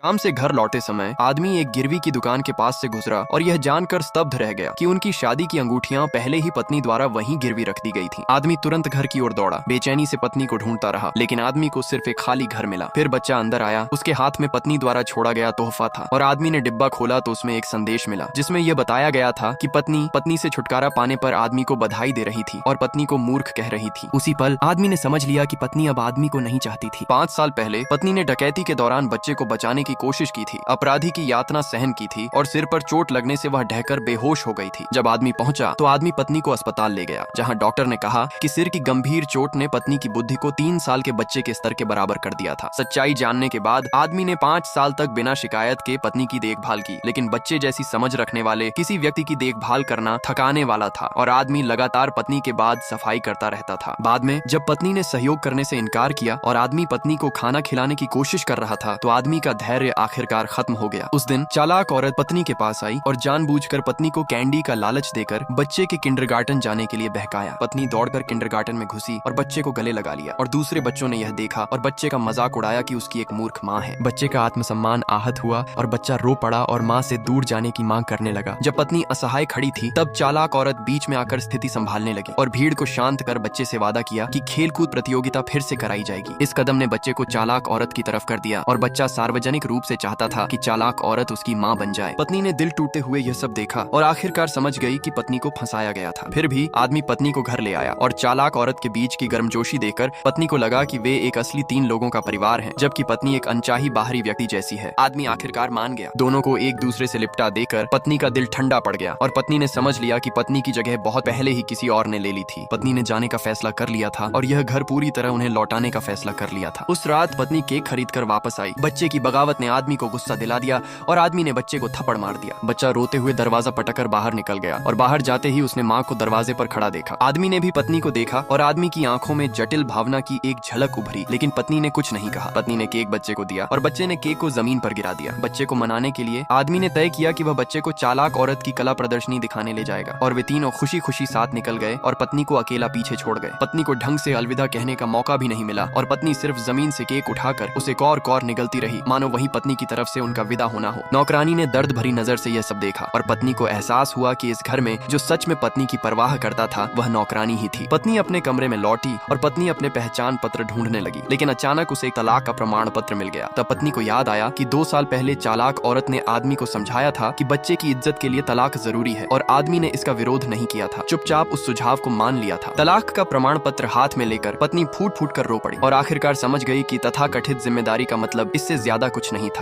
काम से घर लौटे समय आदमी एक गिरवी की दुकान के पास से गुजरा और यह जानकर स्तब्ध रह गया कि उनकी शादी की अंगूठियां पहले ही पत्नी द्वारा वहीं गिरवी रख दी गई थी। आदमी तुरंत घर की ओर दौड़ा, बेचैनी से पत्नी को ढूंढता रहा, लेकिन आदमी को सिर्फ एक खाली घर मिला। फिर बच्चा अंदर आया, उसके हाथ में पत्नी द्वारा छोड़ा गया तोहफा था और आदमी ने डिब्बा खोला तो उसमें एक संदेश मिला जिसमें यह बताया गया था कि पत्नी से छुटकारा पाने पर आदमी को बधाई दे रही थी और पत्नी को मूर्ख कह रही थी। उसी पल आदमी ने समझ लिया कि पत्नी अब आदमी को नहीं चाहती थी। 5 साल पहले पत्नी ने डकैती के दौरान बच्चे को बचाने की कोशिश की थी, अपराधी की यातना सहन की थी और सिर पर चोट लगने से वह ढहकर बेहोश हो गई थी। जब आदमी पहुंचा तो आदमी पत्नी को अस्पताल ले गया, जहां डॉक्टर ने कहा कि सिर की गंभीर चोट ने पत्नी की बुद्धि को 3 साल के बच्चे के स्तर के बराबर कर दिया था। सच्चाई जानने के बाद आदमी ने 5 साल तक बिना शिकायत के पत्नी की देखभाल की, लेकिन बच्चे जैसी समझ रखने वाले किसी व्यक्ति की देखभाल करना थकाने वाला था और आदमी लगातार पत्नी के बाद सफाई करता रहता था। बाद में जब पत्नी ने सहयोग करने से इनकार किया और आदमी पत्नी को खाना खिलाने की कोशिश कर रहा था तो आदमी का धैर्य आखिरकार खत्म हो गया। उस दिन चालाक औरत पत्नी के पास आई और जानबूझकर पत्नी को कैंडी का लालच देकर बच्चे के किंडरगार्टन जाने के लिए बहकाया। पत्नी दौड़कर किंडरगार्टन में घुसी और बच्चे को गले लगा लिया और दूसरे बच्चों ने यह देखा और बच्चे का मजाक उड़ाया कि उसकी एक मूर्ख माँ है। बच्चे का आत्मसम्मान आहत हुआ और बच्चा रो पड़ा और माँ से दूर जाने की मांग करने लगा। जब पत्नी असहाय खड़ी थी तब चालाक औरत बीच में आकर स्थिति संभालने लगी और भीड़ को शांत कर बच्चे से वादा किया कि खेलकूद प्रतियोगिता फिर से कराई जाएगी। इस कदम ने बच्चे को चालाक औरत की तरफ कर दिया और बच्चा सार्वजनिक रूप से चाहता था कि चालाक औरत उसकी माँ बन जाए। पत्नी ने दिल टूटते हुए यह सब देखा और आखिरकार समझ गई कि पत्नी को फंसाया गया था। फिर भी आदमी पत्नी को घर ले आया और चालाक औरत के बीच की गर्मजोशी देखकर पत्नी को लगा कि वे एक असली 3 लोगों का परिवार है, जबकि पत्नी एक अनचाही बाहरी व्यक्ति जैसी है। आदमी आखिरकार मान गया। दोनों को एक दूसरे से लिपटा देकर पत्नी का दिल ठंडा पड़ गया और पत्नी ने समझ लिया कि पत्नी की जगह बहुत पहले ही किसी और ने ले ली थी। पत्नी ने जाने का फैसला कर लिया था और यह घर पूरी तरह उन्हें लौटाने का फैसला कर लिया था। उस रात पत्नी केक खरीद कर वापस आई। बच्चे की बगावत ने आदमी को गुस्सा दिला दिया और आदमी ने बच्चे को थप्पड़ मार दिया। बच्चा रोते हुए दरवाजा पटककर बाहर निकल गया और बाहर जाते ही उसने माँ को दरवाजे पर खड़ा देखा। आदमी ने भी पत्नी को देखा और आदमी की आंखों में जटिल भावना की एक झलक उभरी, लेकिन पत्नी ने कुछ नहीं कहा। पत्नी ने केक बच्चे को दिया और बच्चे ने केक को जमीन पर गिरा दिया। बच्चे को मनाने के लिए आदमी ने तय किया कि वह बच्चे को चालाक औरत की कला प्रदर्शनी दिखाने ले जाएगा और वे तीनों खुशी खुशी साथ निकल गए और पत्नी को अकेला पीछे छोड़ गए। पत्नी को ढंग से अलविदा कहने का मौका भी नहीं मिला और पत्नी सिर्फ जमीन से केक उठाकर उसे कौर कौर निगलती रही, मानो वही पत्नी की तरफ से उनका विदा होना हो। नौकरानी ने दर्द भरी नजर से यह सब देखा और पत्नी को एहसास हुआ कि इस घर में जो सच में पत्नी की परवाह करता था वह नौकरानी ही थी। पत्नी अपने कमरे में लौटी और पत्नी अपने पहचान पत्र ढूंढने लगी, लेकिन अचानक उसे एक तलाक का प्रमाण पत्र मिल गया। तब पत्नी को याद आया कि 2 साल पहले चालाक औरत ने आदमी को समझाया था कि बच्चे की इज्जत के लिए तलाक जरूरी है और आदमी ने इसका विरोध नहीं किया था, चुपचाप उस सुझाव को मान लिया था। तलाक का प्रमाण पत्र हाथ में लेकर पत्नी फूट फूट कर रो पड़ी और आखिरकार समझ गई कि तथाकथित जिम्मेदारी का मतलब इससे ज्यादा कुछ नहीं था।